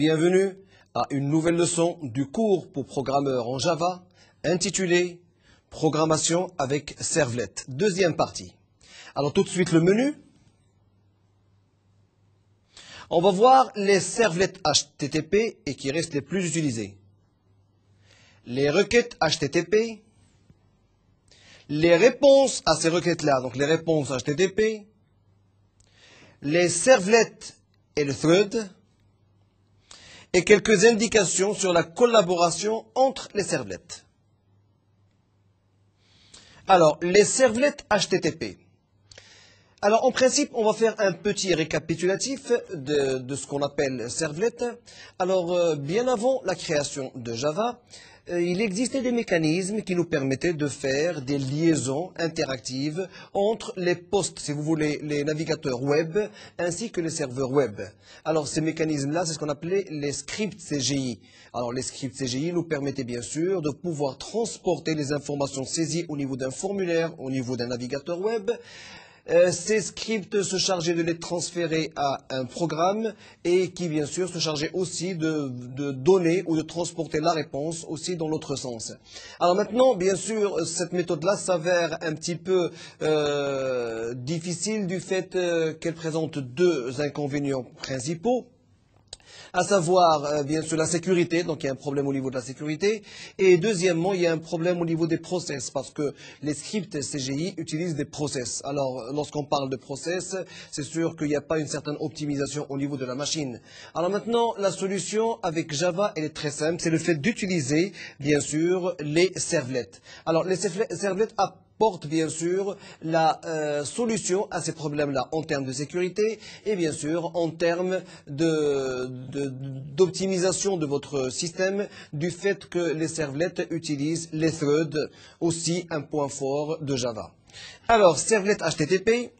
bienvenue à une nouvelle leçon du cours pour programmeurs en Java intitulé Programmation avec Servlet, deuxième partie. Alors tout de suite le menu. On va voir les servlets HTTP et qui restent les plus utilisés. Les requêtes HTTP, les réponses à ces requêtes-là, donc les réponses HTTP, les servlets et le thread, et quelques indications sur la collaboration entre les servlets. Alors, les servlets HTTP. Alors, en principe, on va faire un petit récapitulatif de ce qu'on appelle servlet. Alors, bien avant la création de Java, il existait des mécanismes qui nous permettaient de faire des liaisons interactives entre les postes, si vous voulez, les navigateurs web, ainsi que les serveurs web. Alors, ces mécanismes-là, c'est ce qu'on appelait les scripts CGI. Alors, les scripts CGI nous permettaient bien sûr de pouvoir transporter les informations saisies au niveau d'un formulaire, au niveau d'un navigateur web. Ces scripts se chargeaient de les transférer à un programme et qui, bien sûr, se chargeait aussi de donner ou de transporter la réponse aussi dans l'autre sens. Alors maintenant, bien sûr, cette méthode-là s'avère un petit peu difficile du fait qu'elle présente deux inconvénients principaux. À savoir, bien sûr, la sécurité, donc il y a un problème au niveau de la sécurité, et deuxièmement, il y a un problème au niveau des process, parce que les scripts CGI utilisent des process. Alors, lorsqu'on parle de process, c'est sûr qu'il n'y a pas une certaine optimisation au niveau de la machine. Alors maintenant, la solution avec Java, elle est très simple, c'est le fait d'utiliser, bien sûr, les servlets. Alors, les servlets apporte bien sûr la solution à ces problèmes-là en termes de sécurité et bien sûr en termes d'optimisation de votre système du fait que les servlets utilisent les threads, aussi un point fort de Java. Alors, servlet HTTP.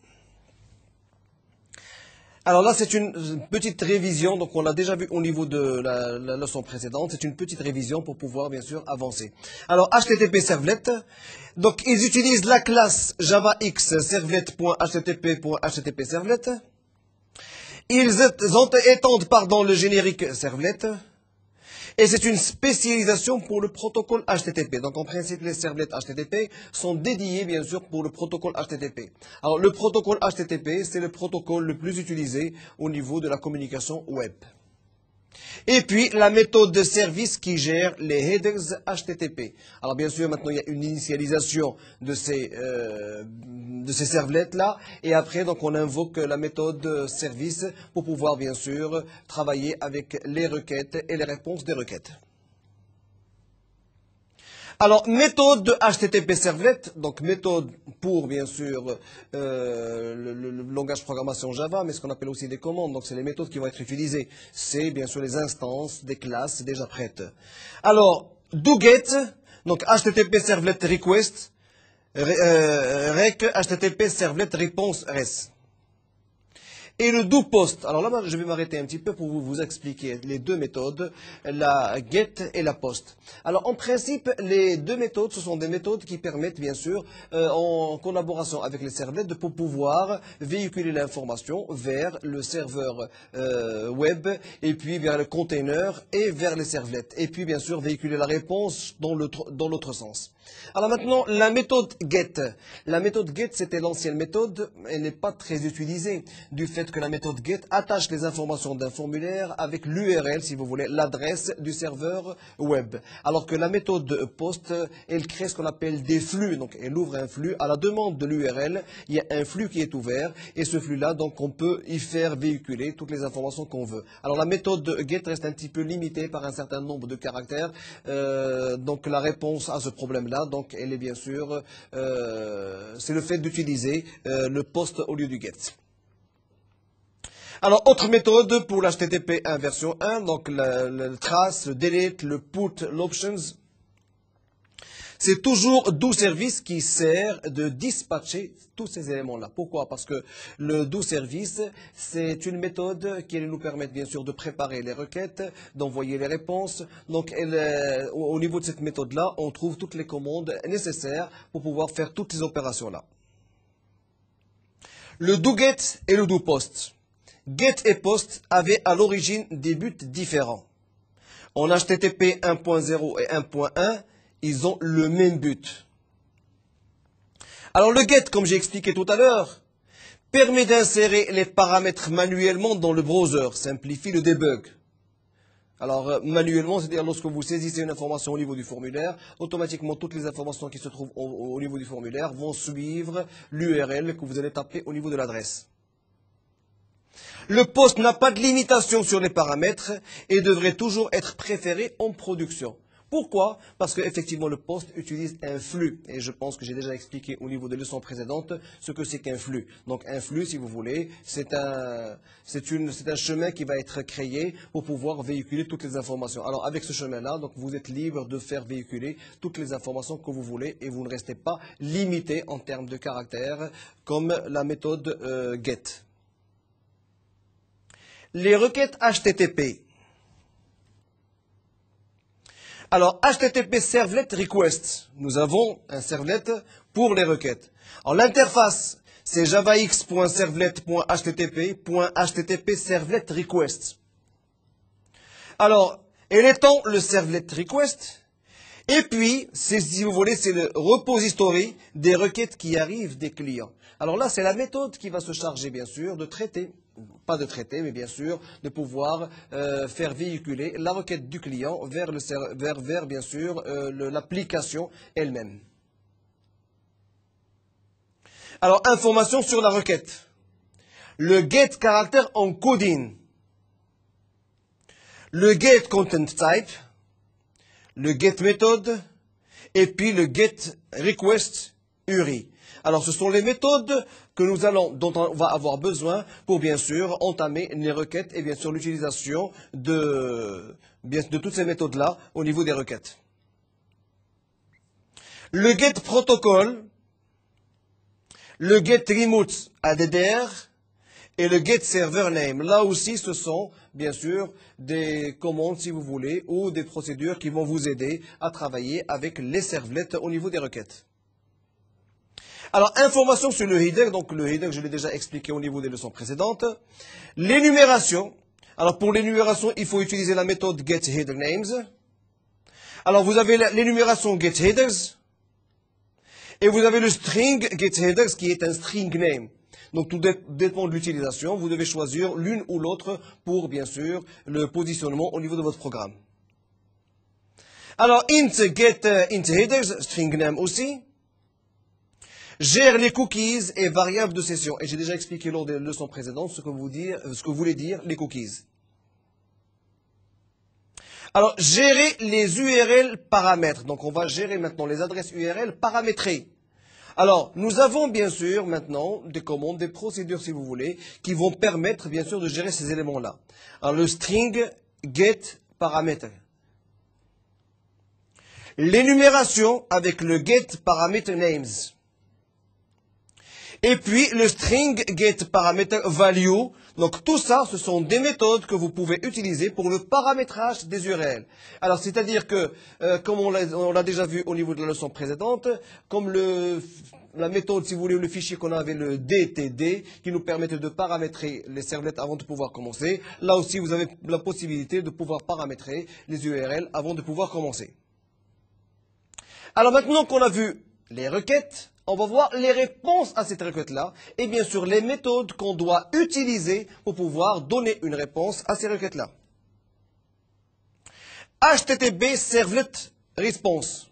Alors là, c'est une petite révision, donc on l'a déjà vu au niveau de la leçon précédente, c'est une petite révision pour pouvoir bien sûr avancer. Alors HTTP servlet, donc ils utilisent la classe JavaX servlet.http.http servlet, ils étendent le générique servlet, et c'est une spécialisation pour le protocole HTTP. Donc en principe, les servlets HTTP sont dédiés bien sûr pour le protocole HTTP. Alors le protocole HTTP, c'est le protocole le plus utilisé au niveau de la communication web. Et puis la méthode de service qui gère les headers HTTP. Alors bien sûr, maintenant il y a une initialisation de ces servlets-là. Et après, donc on invoque la méthode service pour pouvoir bien sûr travailler avec les requêtes et les réponses des requêtes. Alors, méthode de HTTP servlet, donc méthode pour, bien sûr, le langage programmation Java, mais ce qu'on appelle aussi des commandes, donc c'est les méthodes qui vont être utilisées. C'est, bien sûr, les instances des classes déjà prêtes. Alors, doGet, donc HTTP servlet request, rec HTTP servlet response res. Et le doPost. Alors là, je vais m'arrêter un petit peu pour vous expliquer les deux méthodes, la get et la post. Alors en principe, les deux méthodes, ce sont des méthodes qui permettent bien sûr, en collaboration avec les servlets, de pouvoir véhiculer l'information vers le serveur web, et puis vers le container et vers les servlets. Et puis bien sûr, véhiculer la réponse dans l'autre sens. Alors maintenant, la méthode get. La méthode get, c'était l'ancienne méthode, elle n'est pas très utilisée du fait que la méthode get attache les informations d'un formulaire avec l'URL, si vous voulez, l'adresse du serveur web. Alors que la méthode post, elle crée ce qu'on appelle des flux. Donc, elle ouvre un flux à la demande de l'URL. Il y a un flux qui est ouvert et ce flux-là, donc, on peut y faire véhiculer toutes les informations qu'on veut. Alors, la méthode get reste un petit peu limitée par un certain nombre de caractères. Donc, la réponse à ce problème-là, donc, elle est bien sûr, c'est le fait d'utiliser le post au lieu du get. Alors, autre méthode pour l'HTTP 1 version 1, donc le trace, le delete, le put, l'options. C'est toujours doService qui sert de dispatcher tous ces éléments-là. Pourquoi? Parce que le doService, c'est une méthode qui nous permet bien sûr de préparer les requêtes, d'envoyer les réponses. Donc au niveau de cette méthode-là, on trouve toutes les commandes nécessaires pour pouvoir faire toutes ces opérations-là. Le doGet et le doPost. get et post avaient à l'origine des buts différents. En HTTP 1.0 et 1.1, ils ont le même but. Alors le get, comme j'ai expliqué tout à l'heure, permet d'insérer les paramètres manuellement dans le browser, simplifie le debug. Alors manuellement, c'est-à-dire lorsque vous saisissez une information au niveau du formulaire, automatiquement toutes les informations qui se trouvent au niveau du formulaire vont suivre l'URL que vous allez taper au niveau de l'adresse. Le post n'a pas de limitation sur les paramètres et devrait toujours être préféré en production. Pourquoi? Parce qu'effectivement, le post utilise un flux. Et je pense que j'ai déjà expliqué au niveau des leçons précédentes ce que c'est qu'un flux. Donc un flux, si vous voulez, c'est un chemin qui va être créé pour pouvoir véhiculer toutes les informations. Alors avec ce chemin-là, donc vous êtes libre de faire véhiculer toutes les informations que vous voulez et vous ne restez pas limité en termes de caractères comme la méthode get. Les requêtes HTTP. Alors, HTTP Servlet Request. Nous avons un servlet pour les requêtes. Alors, l'interface, c'est javax.servlet.http.http Servlet Request. Alors, elle étend le Servlet Request. Et puis, si vous voulez, c'est le repository des requêtes qui arrivent des clients. Alors là, c'est la méthode qui va se charger, bien sûr, de traiter, pas de traiter, mais bien sûr, de pouvoir faire véhiculer la requête du client vers, bien sûr, l'application elle-même. Alors, information sur la requête. Le get caractère encoding. Le get content type. Le get méthode. Et puis le get request URI. Alors, ce sont les méthodes dont on va avoir besoin pour, bien sûr, entamer les requêtes et, bien sûr, l'utilisation de toutes ces méthodes-là au niveau des requêtes. Le get protocol, le get remote ADDR et le get server name. Là aussi, ce sont, bien sûr, des commandes, si vous voulez, ou des procédures qui vont vous aider à travailler avec les servlets au niveau des requêtes. Alors, information sur le header. Donc, le header, je l'ai déjà expliqué au niveau des leçons précédentes. L'énumération. Alors, pour l'énumération, il faut utiliser la méthode getHeaderNames. Alors, vous avez l'énumération getHeaders. Et vous avez le string getHeaders qui est un string name. Donc, tout dépend de l'utilisation. Vous devez choisir l'une ou l'autre pour, bien sûr, le positionnement au niveau de votre programme. Alors, int headers, string name aussi. Gère les cookies et variables de session. Et j'ai déjà expliqué lors des leçons précédentes ce que voulaient dire les cookies. Alors, gérer les URL paramètres. Donc, on va gérer maintenant les adresses URL paramétrées. Alors, nous avons bien sûr maintenant des commandes, des procédures si vous voulez, qui vont permettre bien sûr de gérer ces éléments-là. Alors, le string get paramètre. L'énumération avec le get parameter names. Et puis, le string get parameter value. Donc, tout ça, ce sont des méthodes que vous pouvez utiliser pour le paramétrage des URL. Alors, c'est-à-dire que, comme on l'a déjà vu au niveau de la leçon précédente, comme la méthode, si vous voulez, le fichier qu'on avait, le DTD, qui nous permettait de paramétrer les servlets avant de pouvoir commencer. Là aussi, vous avez la possibilité de pouvoir paramétrer les URL avant de pouvoir commencer. Alors, maintenant qu'on a vu les requêtes, on va voir les réponses à cette requête-là et bien sûr les méthodes qu'on doit utiliser pour pouvoir donner une réponse à ces requêtes-là. HTTP Servlet Response.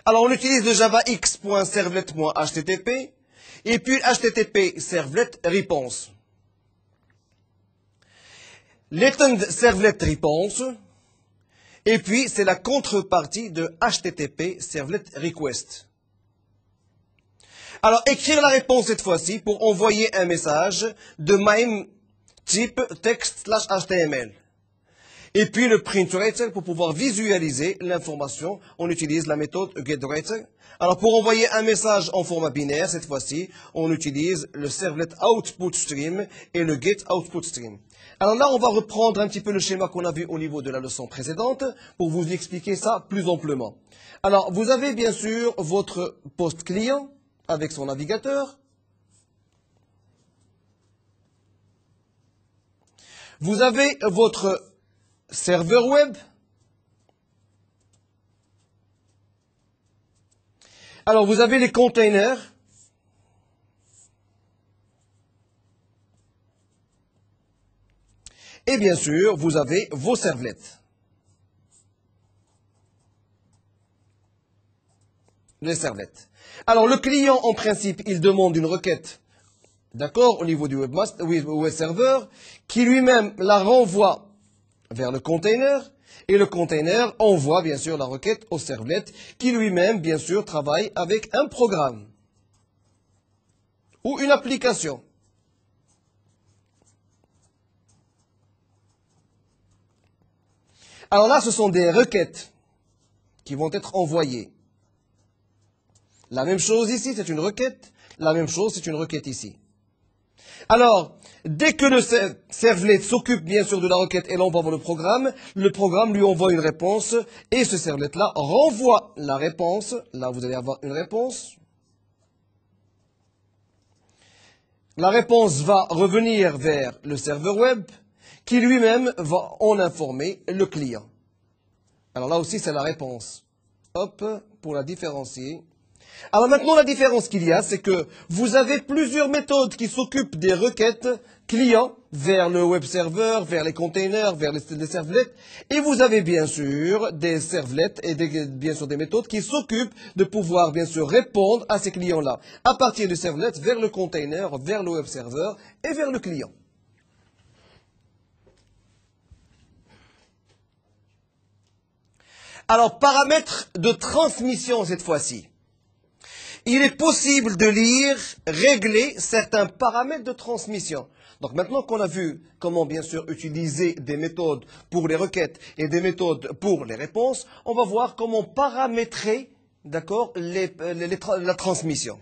Alors on utilise le javax.servlet.http et puis HTTP Servlet Response. L'Etend Servlet Response et puis c'est la contrepartie de HTTP Servlet Request. Alors, écrire la réponse cette fois-ci pour envoyer un message de même type text/html. Et puis le printWriter pour pouvoir visualiser l'information, on utilise la méthode getWriter. Alors, pour envoyer un message en format binaire, cette fois-ci, on utilise le servlet output stream et le get output stream. Alors là, on va reprendre un petit peu le schéma qu'on a vu au niveau de la leçon précédente pour vous expliquer ça plus amplement. Alors, vous avez bien sûr votre poste client avec son navigateur. Vous avez votre serveur web. Alors, vous avez les containers. Et bien sûr, vous avez vos servlettes. Les servlettes. Alors, le client, en principe, il demande une requête, d'accord, au niveau du web server, qui lui-même la renvoie vers le container, et le container envoie, bien sûr, la requête au servlet, qui lui-même, bien sûr, travaille avec un programme ou une application. Alors là, ce sont des requêtes qui vont être envoyées. La même chose ici, c'est une requête. La même chose, c'est une requête ici. Alors, dès que le servlet s'occupe bien sûr de la requête et l'envoie vers le programme lui envoie une réponse et ce servlet-là renvoie la réponse. Là, vous allez avoir une réponse. La réponse va revenir vers le serveur web qui lui-même va en informer le client. Alors là aussi, c'est la réponse. Hop, pour la différencier. Alors maintenant, la différence qu'il y a, c'est que vous avez plusieurs méthodes qui s'occupent des requêtes clients vers le web server, vers les containers, vers les servlets. Et vous avez bien sûr des servlets et bien sûr des méthodes qui s'occupent de pouvoir bien sûr répondre à ces clients-là. À partir du servlet, vers le container, vers le web server et vers le client. Alors, paramètres de transmission cette fois-ci. Il est possible de lire, régler certains paramètres de transmission. Donc maintenant qu'on a vu comment bien sûr utiliser des méthodes pour les requêtes et des méthodes pour les réponses, on va voir comment paramétrer, d'accord, la transmission.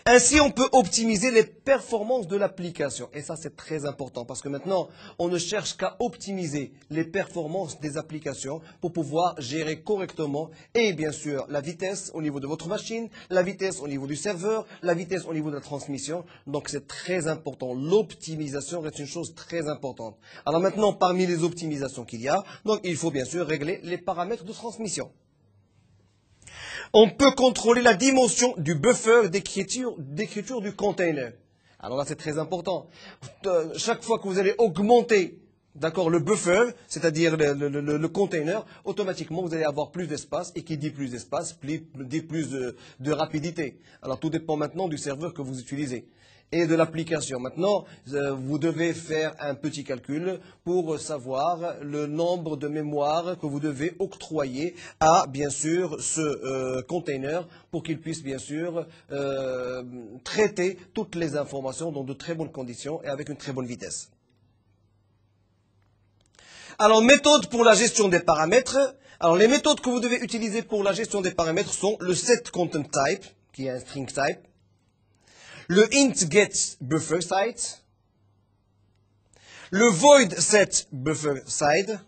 Ainsi, on peut optimiser les performances de l'application. Et ça, c'est très important parce que maintenant, on ne cherche qu'à optimiser les performances des applications pour pouvoir gérer correctement et bien sûr la vitesse au niveau de votre machine, la vitesse au niveau du serveur, la vitesse au niveau de la transmission. Donc, c'est très important. L'optimisation reste une chose très importante. Alors maintenant, parmi les optimisations qu'il y a, donc il faut bien sûr régler les paramètres de transmission. On peut contrôler la dimension du buffer d'écriture du container. Alors là, c'est très important. Chaque fois que vous allez augmenter, d'accord, le buffer, c'est-à-dire le container, automatiquement, vous allez avoir plus d'espace. Et qui dit plus d'espace, dit plus de rapidité. Alors, tout dépend maintenant du serveur que vous utilisez et de l'application. Maintenant, vous devez faire un petit calcul pour savoir le nombre de mémoire que vous devez octroyer à, bien sûr, ce container pour qu'il puisse, bien sûr, traiter toutes les informations dans de très bonnes conditions et avec une très bonne vitesse. Alors, méthode pour la gestion des paramètres. Alors, les méthodes que vous devez utiliser pour la gestion des paramètres sont le setContentType, qui est un string type, le intGetBufferSite, le voidSetBufferSide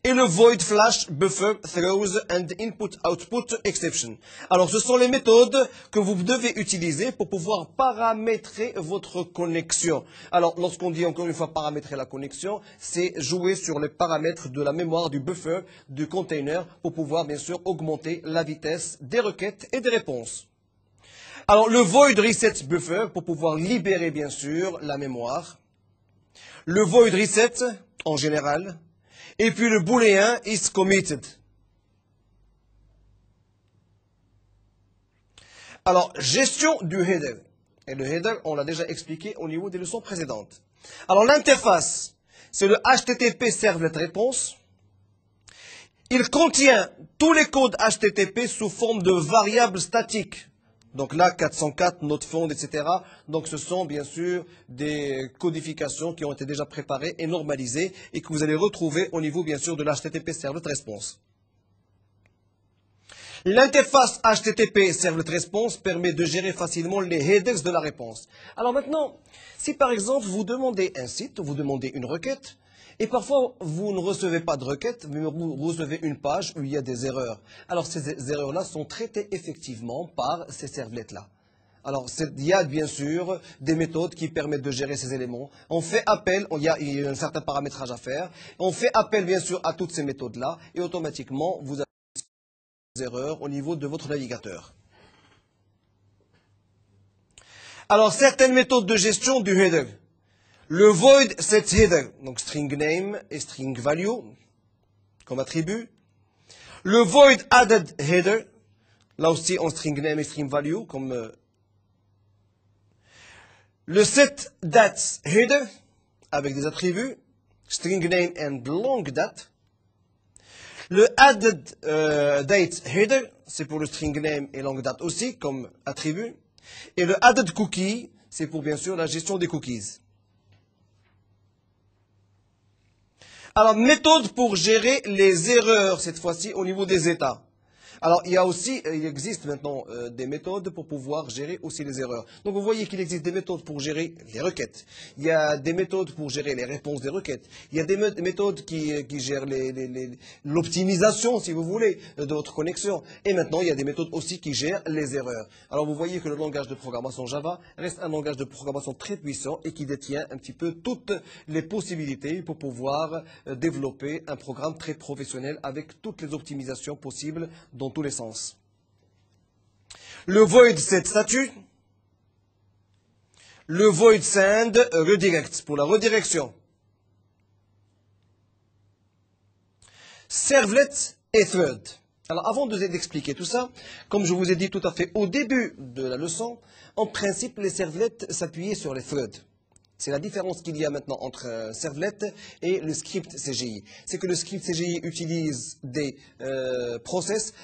et le voidFlashBufferThrows and InputOutputException. Alors, ce sont les méthodes que vous devez utiliser pour pouvoir paramétrer votre connexion. Alors, lorsqu'on dit encore une fois paramétrer la connexion, c'est jouer sur les paramètres de la mémoire du buffer, du container, pour pouvoir bien sûr augmenter la vitesse des requêtes et des réponses. Alors, le void reset buffer pour pouvoir libérer, bien sûr, la mémoire. Le void reset, en général. Et puis le booléen is committed. Alors, gestion du header. Et le header, on l'a déjà expliqué au niveau des leçons précédentes. Alors, l'interface, c'est le HTTP Servlet Réponse. Il contient tous les codes HTTP sous forme de variables statiques. Donc là, 404, NoteFound, etc. Donc ce sont bien sûr des codifications qui ont été déjà préparées et normalisées et que vous allez retrouver au niveau bien sûr de l'HTTP Servlet Response. L'interface HTTP Servlet Response permet de gérer facilement les headers de la réponse. Alors maintenant, si par exemple vous demandez un site, vous demandez une requête, et parfois, vous ne recevez pas de requête, mais vous recevez une page où il y a des erreurs. Alors, ces erreurs-là sont traitées effectivement par ces servlets-là. Alors, il y a bien sûr des méthodes qui permettent de gérer ces éléments. On fait appel, il y a un certain paramétrage à faire. On fait appel bien sûr à toutes ces méthodes-là et automatiquement, vous avez des erreurs au niveau de votre navigateur. Alors, certaines méthodes de gestion du header. Le void set header, donc string name et string value comme attribut. Le void added header, là aussi en string name et string value comme le set date header avec des attributs string name and long date. Le added date header, c'est pour le string name et long date aussi comme attribut. Et le added cookie, c'est pour bien sûr la gestion des cookies. Alors, méthode pour gérer les erreurs, cette fois-ci, au niveau des états. Alors, il existe maintenant des méthodes pour pouvoir gérer aussi les erreurs. Donc, vous voyez qu'il existe des méthodes pour gérer les requêtes. Il y a des méthodes pour gérer les réponses des requêtes. Il y a des méthodes qui gèrent l'optimisation, si vous voulez, de votre connexion. Et maintenant, il y a des méthodes aussi qui gèrent les erreurs. Alors, vous voyez que le langage de programmation Java reste un langage de programmation très puissant et qui détient un petit peu toutes les possibilités pour pouvoir développer un programme très professionnel avec toutes les optimisations possibles dans tous les sens. Le void set statut, le void send redirect pour la redirection. Servlet et thread. Alors avant d'expliquer tout ça, comme je vous ai dit tout à fait au début de la leçon, en principe les servlets s'appuyaient sur les threads. C'est la différence qu'il y a maintenant entre un servlet et le script CGI. C'est que le script CGI utilise des process,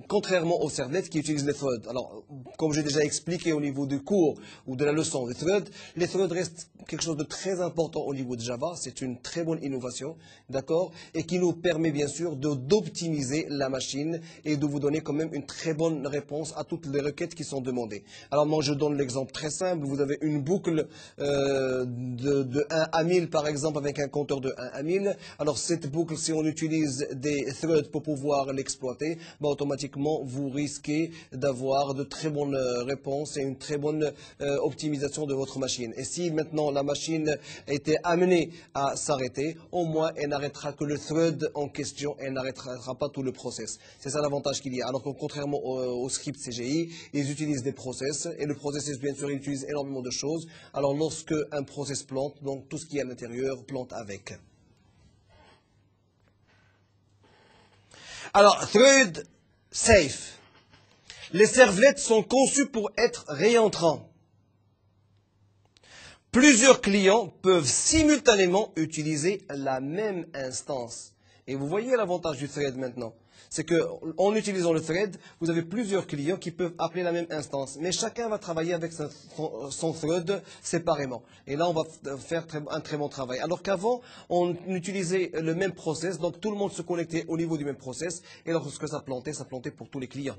contrairement au servlet qui utilise les threads. Alors, comme j'ai déjà expliqué au niveau du cours ou de la leçon des threads, les threads restent quelque chose de très important au niveau de Java. C'est une très bonne innovation, d'accord, et qui nous permet bien sûr d'optimiser la machine et de vous donner quand même une très bonne réponse à toutes les requêtes qui sont demandées. Alors moi, je donne l'exemple très simple. Vous avez une boucle de 1 à 1000 par exemple avec un compteur de 1 à 1000. Alors cette boucle, si on utilise des threads pour pouvoir l'exploiter, automatiquement vous risquez d'avoir de très bonnes réponses et une très bonne optimisation de votre machine. Et si maintenant la machine était amenée à s'arrêter, au moins elle n'arrêtera que le thread en question, elle n'arrêtera pas tout le process. C'est ça l'avantage qu'il y a. Alors que contrairement au script CGI, ils utilisent des process et le processus bien sûr il utilise énormément de choses. Alors lorsque un process plante, donc tout ce qui est à l'intérieur plante avec. Alors, thread safe. Les servlets sont conçus pour être réentrants. Plusieurs clients peuvent simultanément utiliser la même instance. Et vous voyez l'avantage du thread maintenant. C'est qu'en utilisant le thread, vous avez plusieurs clients qui peuvent appeler la même instance. Mais chacun va travailler avec son thread séparément. Et là, on va faire un très bon travail. Alors qu'avant, on utilisait le même process. Donc tout le monde se connectait au niveau du même process. Et lorsque ça plantait pour tous les clients.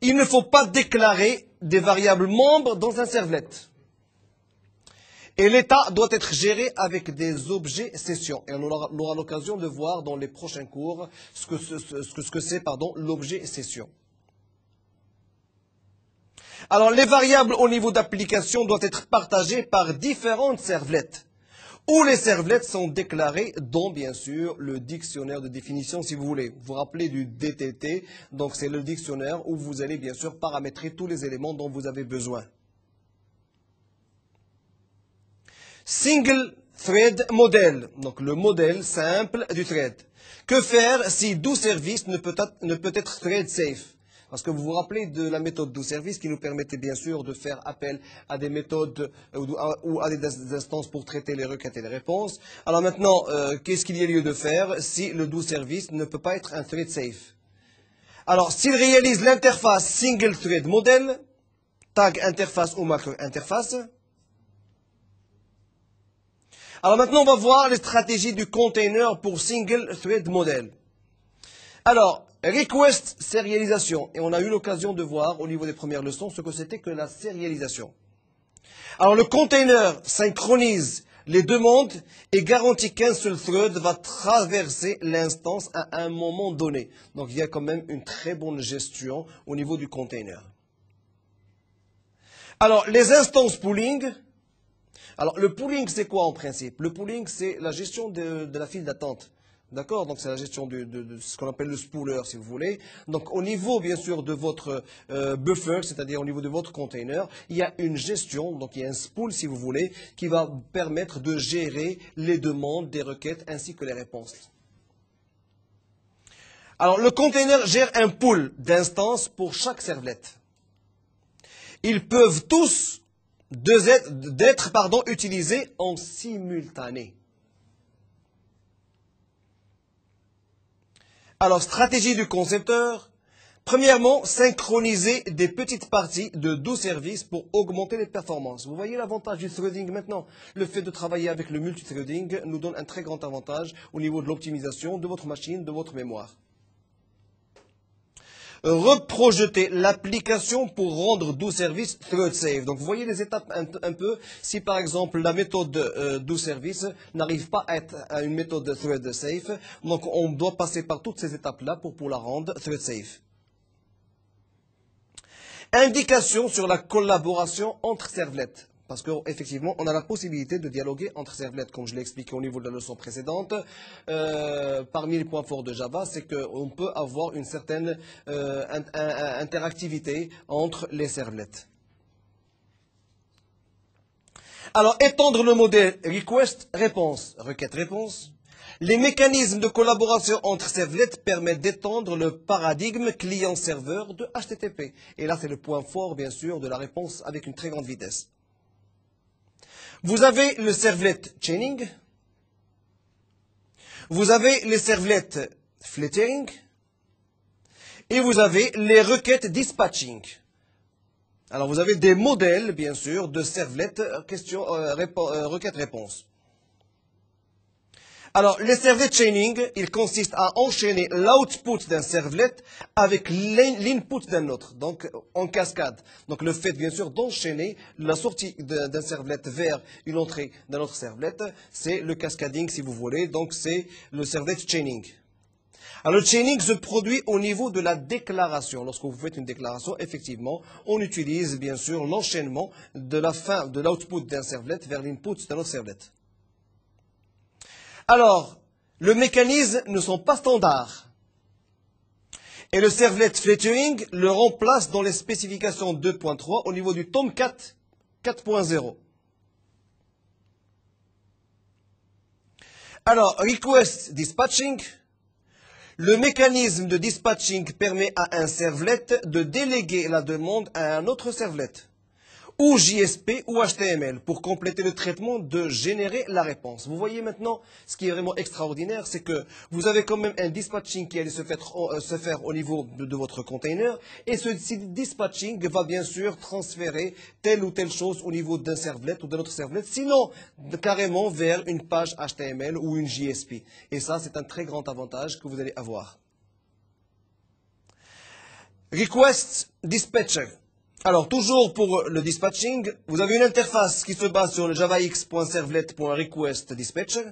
Il ne faut pas déclarer des variables membres dans un servlet. Et l'état doit être géré avec des objets sessions. Et on aura l'occasion de voir dans les prochains cours ce que c'est l'objet session. Alors les variables au niveau d'application doivent être partagées par différentes servlets. Où les servlets sont déclarés dans, bien sûr, le dictionnaire de définition, si vous voulez. Vous vous rappelez du DTT, donc c'est le dictionnaire où vous allez, bien sûr, paramétrer tous les éléments dont vous avez besoin. Single thread model, donc le modèle simple du thread. Que faire si doService ne peut être thread safe? Parce que vous vous rappelez de la méthode doService qui nous permettait bien sûr de faire appel à des méthodes ou à des instances pour traiter les requêtes et les réponses. Alors maintenant, qu'est-ce qu'il y a lieu de faire si le doService ne peut pas être un thread safe? Alors, s'il réalise l'interface single thread model, tag interface ou macro interface. Alors maintenant, on va voir les stratégies du container pour single thread model. Alors, request sérialisation. Et on a eu l'occasion de voir au niveau des premières leçons ce que c'était que la sérialisation. Alors, le container synchronise les demandes et garantit qu'un seul thread va traverser l'instance à un moment donné. Donc il y a quand même une très bonne gestion au niveau du container. Alors les instances pooling. Alors le pooling c'est quoi en principe? Le pooling c'est la gestion de la file d'attente. D'accord? Donc c'est la gestion de ce qu'on appelle le spooler, si vous voulez. Donc au niveau, bien sûr, de votre buffer, c'est-à-dire au niveau de votre container, il y a une gestion, donc il y a un spool, si vous voulez, qui va permettre de gérer les demandes des requêtes ainsi que les réponses. Alors le container gère un pool d'instances pour chaque servlet. Ils peuvent tous d'être utilisés en simultané. Alors, stratégie du concepteur. Premièrement, synchroniser des petites parties de 12 services pour augmenter les performances. Vous voyez l'avantage du threading maintenant. Le fait de travailler avec le multithreading nous donne un très grand avantage au niveau de l'optimisation de votre machine, de votre mémoire. Reprojeter l'application pour rendre 12 services thread safe. Donc vous voyez les étapes un peu. Si par exemple la méthode 12 services n'arrive pas à être une méthode thread safe, donc on doit passer par toutes ces étapes-là pour la rendre thread safe. Indication sur la collaboration entre servlets. Parce qu'effectivement, on a la possibilité de dialoguer entre servlets, comme je l'ai expliqué au niveau de la leçon précédente. Parmi les points forts de Java, c'est qu'on peut avoir une certaine interactivité entre les servlets. Alors, étendre le modèle request-réponse, requête-réponse. Les mécanismes de collaboration entre servlets permettent d'étendre le paradigme client-serveur de HTTP. Et là, c'est le point fort, bien sûr, de la réponse avec une très grande vitesse. Vous avez le servlet chaining, vous avez les servlets fluttering, et vous avez les requêtes dispatching. Alors vous avez des modèles, bien sûr, de servlets requête-réponse. Alors, les servlets chaining, ils consistent à enchaîner l'output d'un servlet avec l'input d'un autre, donc en cascade. Donc, le fait, bien sûr, d'enchaîner la sortie d'un servlet vers une entrée d'un autre servlet, c'est le cascading, si vous voulez, donc c'est le servlet chaining. Alors, le chaining se produit au niveau de la déclaration. Lorsque vous faites une déclaration, effectivement, on utilise, bien sûr, l'enchaînement de la fin de l'output d'un servlet vers l'input d'un autre servlet. Alors, les mécanismes ne sont pas standards. Et le servlet fluttering le remplace dans les spécifications 2.3 au niveau du Tomcat 4.0. Alors, request dispatching. Le mécanisme de dispatching permet à un servlet de déléguer la demande à un autre servlet, ou JSP ou HTML, pour compléter le traitement de générer la réponse. Vous voyez maintenant, ce qui est vraiment extraordinaire, c'est que vous avez quand même un dispatching qui allait se faire au niveau de votre container, et ce dispatching va bien sûr transférer telle ou telle chose au niveau d'un servlet ou d'un autre servlet, sinon carrément vers une page HTML ou une JSP. Et ça, c'est un très grand avantage que vous allez avoir. Request Dispatcher. Alors, toujours pour le dispatching, vous avez une interface qui se base sur le javax.servlet.requestDispatcher.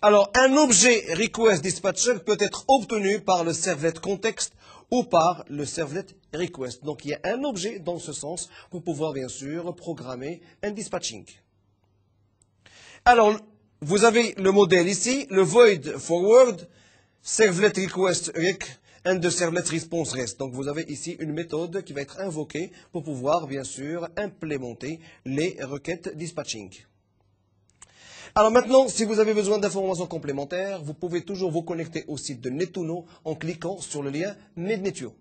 Alors, un objet requestDispatcher peut être obtenu par le servlet context ou par le servlet request. Donc, il y a un objet dans ce sens pour pouvoir, bien sûr, programmer un dispatching. Alors, vous avez le modèle ici, le void forward, servlet request rec, and the servlet response rest. Donc vous avez ici une méthode qui va être invoquée pour pouvoir, bien sûr, implémenter les requêtes dispatching. Alors maintenant, si vous avez besoin d'informations complémentaires, vous pouvez toujours vous connecter au site de Netuno en cliquant sur le lien Mednetio.